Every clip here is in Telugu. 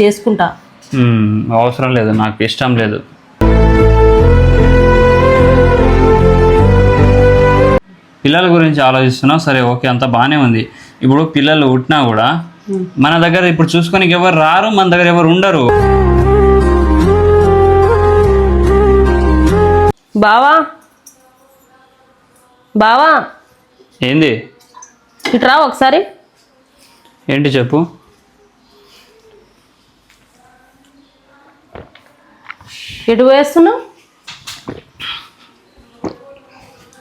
చేసుకుంటా. అవసరం లేదు, నాకు ఇష్టం లేదు. పిల్లల గురించి ఆలోచిస్తున్నావు, సరే ఓకే, అంత బాగానే ఉంది. ఇప్పుడు పిల్లలు పుట్టినా కూడా మన దగ్గర ఇప్పుడు చూసుకొని ఎవరు రారు, మన దగ్గర ఎవరు ఉండరు. బావా బావా ఏంది? ఇట్రా ఒకసారి. ఏంటి చెప్పు. ఎటు వేస్తున్నావు?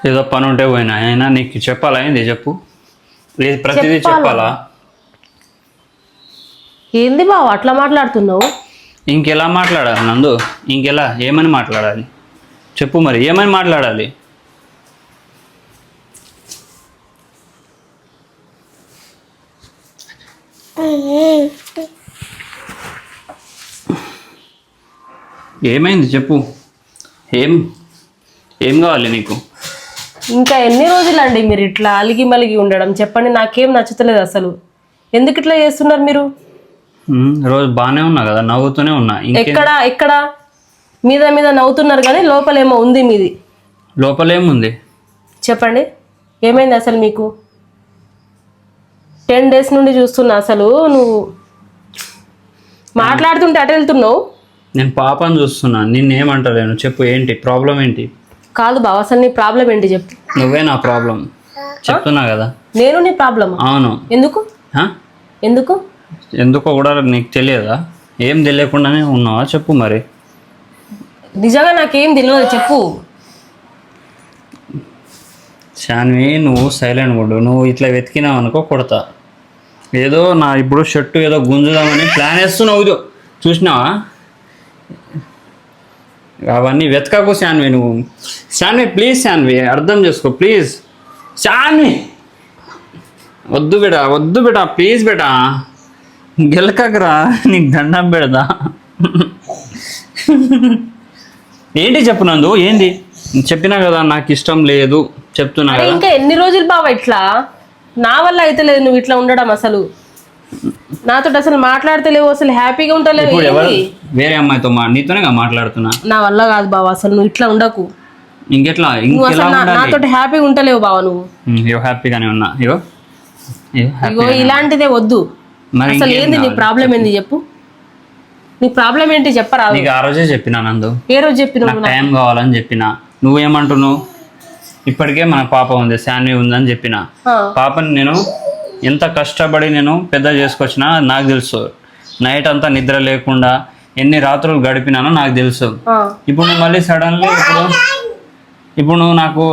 ఏదో పని ఉంటే పోయినా. అయినా నీకు చెప్పాలా? ఏంది చెప్పు. ప్రతిదీ చెప్పాలా? ఏంది బావ అట్లా మాట్లాడుతున్నావు? ఇంకెలా మాట్లాడాలి నందు? ఇంకెలా ఏమని మాట్లాడాలి చెప్పు. మరి ఏమని మాట్లాడాలి? ఏమైంది చెప్పు. ఏం ఏం కావాలి నీకు? ఇంకా ఎన్ని రోజులండి మీరు ఇట్లా అలిగి మలిగి ఉండడం? చెప్పండి, నాకేం నచ్చుతలేదు అసలు. ఎందుకు ఇట్లా చేస్తున్నారు మీరు? రోజు బాగానే ఉన్నా కదా, నవ్వుతూనే ఉన్నా. ఎక్కడ ఎక్కడ మీద మీద నవ్వుతున్నారు కానీ లోపలేమో ఉంది మీది. లోపలేముంది చెప్పండి, ఏమైంది అసలు మీకు? 10 days నుండి చూస్తున్నా. అసలు నువ్వు మాట్లాడుతుంటే అటు వెళ్తున్నావు. నేను పాపని చూస్తున్నా, నిన్నేమంటలేను. చెప్పు, ఏంటి ప్రాబ్లం? ఏంటి? కాదు బావ, అసలు నీ ప్రాబ్లం ఏంటి చెప్పు. నువ్వే నా ప్రాబ్లం చెప్తున్నా కదా. నేను నీ ప్రాబ్లం? అవును. ఎందుకు ఎందుకు ఎందుకో కూడా నీకు తెలియదా? ఏం తెలియకుండానే ఉన్నావా? చెప్పు మరి. నిజంగా నాకేం తెలియదు, చెప్పు. శాన్వి, నువ్వు సైలెంట్ ఉండు. నువ్వు ఇట్లా వెతికినావు అనుకో కొడతా. ఏదో నా ఇప్పుడు షర్టు ఏదో గుంజుదామని ప్లాన్ వేస్తున్నావు. ఇది చూసినావా? అవన్నీ వెతకకు శాన్వి నువ్వు. శాన్వి ప్లీజ్, శాన్వి అర్థం చేసుకో ప్లీజ్. శాన్వి వద్దు బేటా, వద్దు బేటా, ప్లీజ్ బేటా, గెలకరా, నీకు దండం పెడదా. ఏంటి చెప్పు నందు, ఏంది? చెప్పినా కదా నాకు ఇష్టం లేదు చెప్తున్నా కదా. ఇంకా ఎన్ని రోజులు బావ ఇట్లా? నా వల్ల అయితే లేదు నువ్వు ఇట్లా ఉండడం. అసలు నాతో అసలు మాట్లాడతలేవు, అసలు హ్యాపీగా ఉండలేవు. వేరే అమ్మాయితో నీతోనే మాట్లాడుతున్నా. నా వల్ల కాదు బావ, అసలు నువ్వు ఇట్లా ఉండకు. ఇంకెట్లా? నాతో హ్యాపీగా ఉంటలేవు బావ నువ్వు. ఇగో హ్యాపీగానే ఉన్నా. ఇగో ఇలాంటిదే వద్దు. అసలు ఏంది నీ ప్రాబ్లం? ఏంది చెప్పు. నీ ప్రాబ్లం ఏంటి చెప్పరా? నీకు ఆ రోజే చెప్పినా నందు. ఏ రోజు చెప్పినావు? టైం కావాలని చెప్పినా. నువ్వేమంటున్నావు? ఇప్పటికే మన పాప ఉంది, శాన్వి ఉందని చెప్పిన. పాపని నేను ఎంత కష్టపడి నేను పెద్ద చేసుకొచ్చినా నాకు తెలుసు. నైట్ అంతా నిద్ర లేకుండా ఎన్ని రాత్రులు గడిపినానో నాకు తెలుసు. ఇప్పుడు నువ్వు మళ్ళీ సడన్లీ ఇప్పుడు నువ్వు నాకు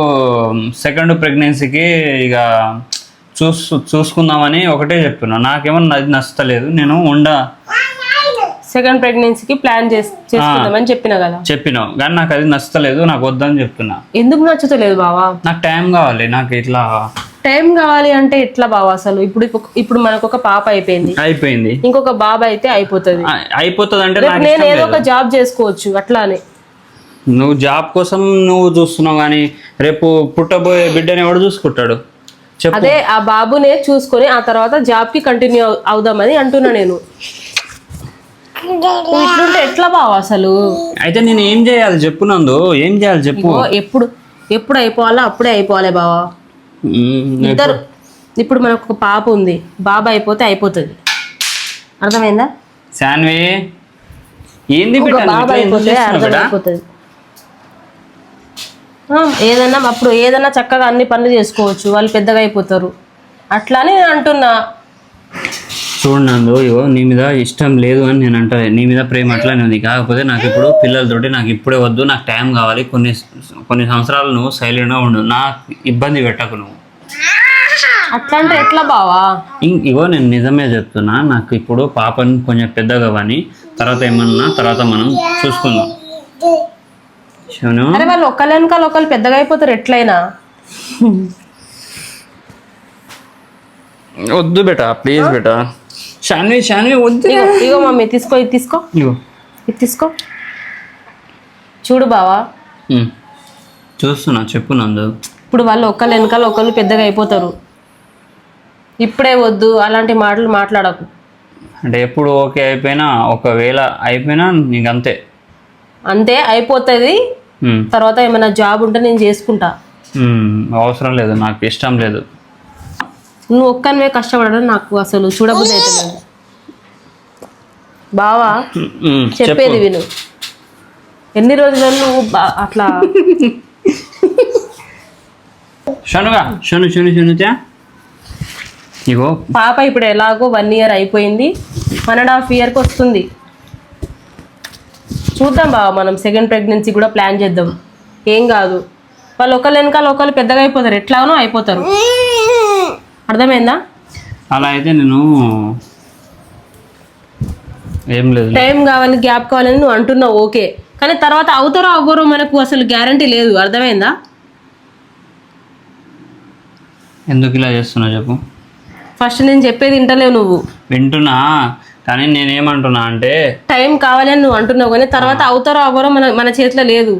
సెకండ్ ప్రెగ్నెన్సీకి ఇక చూసుకుందామని ఒకటే చెప్తున్నా. నాకేమన్నా అది నచ్చలేదు. నేను సెకండ్ ప్రెగ్నెన్సీకి ప్లాన్ చేసుకుందామని చెప్పినా కదా. చెప్పినావు కానీ నాకు అది నచ్చలేదు, నాకు వద్దని చెప్తున్నా. ఎందుకు నచ్చుతలేదు బావా? నాకు టైం కావాలి. నాకు ఇట్లా టైం కావాలి అంటే ఎట్లా బావా? అసలు ఇప్పుడు మనకు ఒక పాప అయిపోయింది, ఇంకొక బాబు అయితే అయిపోతుంది అంటే నేను ఏదో ఒక జాబ్ చేసుకోవచ్చు. అట్లానే నువ్వు జాబ్ కోసం నువ్వు చూస్తున్నావు కానీ రేపు పుట్టబోయే బిడ్డని ఎవడు చూసుకుంటాడు? అదే ఆ బాబునే చూసుకొని ఆ తర్వాత జాబ్ కి కంటిన్యూ అవుదామని అంటున్నా నేను. ఇట్లుంటే ఎట్లా బావా అసలు? అయితే నేను ఏం చేయాలి చెప్పు నందు, ఏం చేయాలి చెప్పు. ఎప్పుడు అయిపోవాలా అప్పుడే అయిపోవాలి బావా. ఇద్దరు ఇప్పుడు మనకు ఒక పాప ఉంది, బాబు అయిపోతే అయిపోతుంది. అర్థమైందా? శాన్వి ఏంది బాబు అయిపోతే అర్థమైపోతుంది. ఏదన్నా అప్పుడు ఏదన్నా చక్కగా అన్ని పనులు చేసుకోవచ్చు, వాళ్ళు పెద్దగా అయిపోతారు. అట్లానే నేను అంటున్నా. చూడు నందు, ఇగో నీ మీద ఇష్టం లేదు అని నేను అంటే, నీ మీద ప్రేమ అట్లానే ఉంది. కాకపోతే నాకు ఇప్పుడు పిల్లలతోటి నాకు ఇప్పుడే వద్దు, నాకు టైం కావాలి. కొన్ని సంవత్సరాలు నువ్వు సైలెంట్గా ఉండు, నాకు ఇబ్బంది పెట్టకు నువ్వు. అట్లా అంటే ఎట్లా బావా? ఇగో నేను నిజమే చెప్తున్నా. నాకు ఇప్పుడు పాపని కొంచెం పెద్దగా కానీ తర్వాత ఏమన్నా తర్వాత మనం చూసుకుందాం. అరే వాళ్ళు ఒకళ్ళ వెనకాల ఒకళ్ళు పెద్దగా అయిపోతారు ఎట్లయినా. వద్దు బేటా, ప్లీజ్ బేటా. శాన్వి వద్దు. ఇగో మమ్మీ తీసుకో, ఇది తీసుకో, ఇది తీసుకో. చూడు బావా, చూస్తున్నా. చెప్పు నందు. ఇప్పుడు వాళ్ళు ఒకళ్ళ వెనకాల ఒకళ్ళు పెద్దగా అయిపోతారు. ఇప్పుడే వద్దు అలాంటి మాటలు మాట్లాడకు. అంటే ఎప్పుడు ఓకే అయిపోయినా ఒకవేళ అయిపోయినా నీకు అంతే అంతే అయిపోతుంది. ఉమ్. తర్వాత ఏమైనా జాబ్ ఉంటే నేను చేసుకుంటా. అవసరం లేదు, నాకు ఇష్టం లేదు. నువ్వు ఒక్కనివే కష్టపడడం నాకు అసలు చూడబుద్ధి అవుతుంది. బావా చెప్పేది విను. ఎన్ని రోజులు నువ్వు అట్లా శనుగా శనుత్యా ఇగో పాప ఇప్పుడు ఎలాగో 1 year అయిపోయింది, 1.5 yearకి వస్తుంది. చూద్దాం బావ, మనం సెకండ్ ప్రెగ్నెన్సీ కూడా ప్లాన్ చేద్దాం. ఏం కాదు, వాళ్ళు ఒకళ్ళు వెనకాల ఒకళ్ళు పెద్దగా అయిపోతారు, ఎట్లాగనో అయిపోతారు. అర్థమైందా? అలా అయితే నేను ఏం లేదు, టైం కావాలి గ్యాప్ కావాలని నువ్వు అంటున్నావు ఓకే, కానీ తర్వాత అవుతారో అవ్వరో మనకు అసలు గ్యారంటీ లేదు. అర్థమైందా? ఎందుకు ఇలా చేస్తున్నా చెప్పు. ఫస్ట్ నేను చెప్పేది వింటలేవు నువ్వు. వింటున్నా, కానీ నేనేమంటున్నా అంటే టైం కావాలని నువ్వు అంటున్నావు, కానీ తర్వాత అవుతారో అవ్వరో మన చేతిలో లేదు.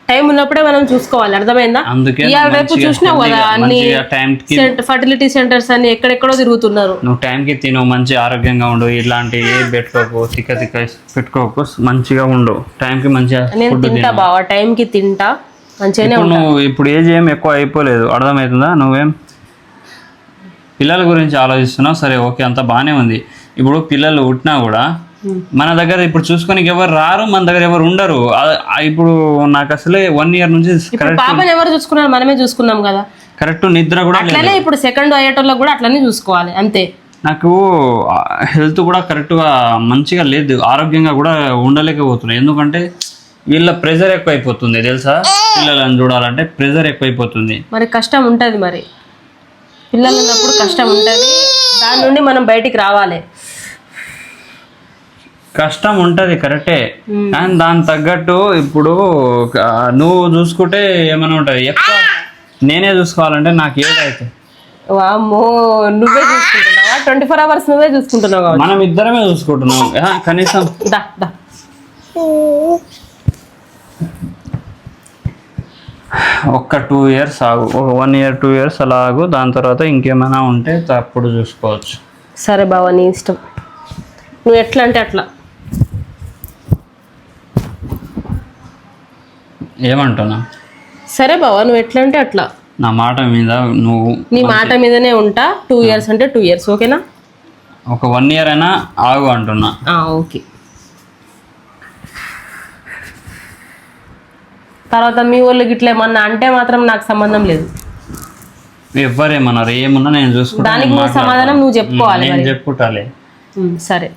టైం ఉన్నప్పుడే మనం చూసుకోవాలి. అర్థమైందా? అందుకే ఇవాళ రేపు చూసినావు కదా అన్ని టైంకి ఫర్టిలిటీ సెంటర్స్ అన్ని ఎక్కడెక్కడో తిరుగుతున్నారు. నువ్వు టైంకి తిను, మంచి ఆరోగ్యంగా ఉండు, ఇట్లాంటి పెట్టుకోకు, తిక్క పెట్టుకోకు, మంచిగా ఉండు, టైంకి మంచిగా నేను తింటా బావా, టైంకి తింటా మంచిగానే. నువ్వు ఇప్పుడు ఏజ్ ఏం ఎక్కువ అయిపోలేదు, అర్థమవుతుందా? నువ్వేం పిల్లల గురించి ఆలోచిస్తున్నావు, సరే ఓకే అంతా బాగానే ఉంది. ఇప్పుడు పిల్లలు పుట్టినా కూడా మన దగ్గర ఇప్పుడు చూసుకొని ఎవరు రారు, మన దగ్గర ఎవరు ఉండరు. ఇప్పుడు నాకు అసలే 1 year నుంచి పాపని ఎవరు చూసుకున్నారు? మనమే చూసుకున్నాం కదా. కరెక్ట్ నిద్ర కూడా అట్లనే ఇప్పుడు సెకండ్ అయ్యేటోళ్ళకి కూడా అట్లనే చూసుకోవాలి అంతే. నాకు హెల్త్ కూడా కరెక్ట్గా మంచిగా లేదు, ఆరోగ్యంగా కూడా ఉండలేకపోతున్నాయి. ఎందుకంటే వీళ్ళ ప్రెజర్ ఎక్కువ అయిపోతుంది తెలుసా, పిల్లలను చూడాలంటే ప్రెజర్ ఎక్కువైపోతుంది. మరి కష్టం ఉంటుంది, మరి పిల్లలు ఉన్నప్పుడు కష్టం ఉంటుంది, దాని నుండి మనం బయటికి రావాలి. కష్టం ఉంటుంది కరెక్టే, అండ్ దాని తగ్గట్టు ఇప్పుడు నువ్వు చూసుకుంటే ఏమైనా ఉంటుంది, ఎక్కువ నేనే చూసుకోవాలంటే నాకు ఏదైతే వామ్మో, నువ్వే చూసుకుంటున్నావా? 24 hours నువ్వే చూసుకుంటున్నావు. మనం ఇద్దరమే చూసుకుంటున్నాం కనీసం. ఒక్క 2 years ఆగు, 1 year 2 years అలా ఆగు, దాని తర్వాత ఇంకేమైనా ఉంటే అప్పుడు చూసుకోవచ్చు. సరే బావ, నీ ఇష్టం, నువ్వు ఎట్లా అంటే అట్లా. ఏమంటున్నా? సరే బావ, నువ్వు ఎట్లా అంటే అట్లా. నా మాట మీద నువ్వు, నీ మాట మీదనే ఉంటా. 2 years అంటే 2 years, ఓకేనా? ఒక 1 year అయినా ఆగు అంటున్నా. ఓకే. తర్వాత మీ వాళ్ళకి ఇట్లా ఏమన్నా అంటే మాత్రం నాకు సంబంధం లేదు. ఎవ్వరేమన్నారు ఏమన్నా నేను చూసుకుంటా, దానికి నువ్వు సమాధానం నువ్వు చెప్పుకోవాలి. నేను చెప్పుకుంటాలే. సరే.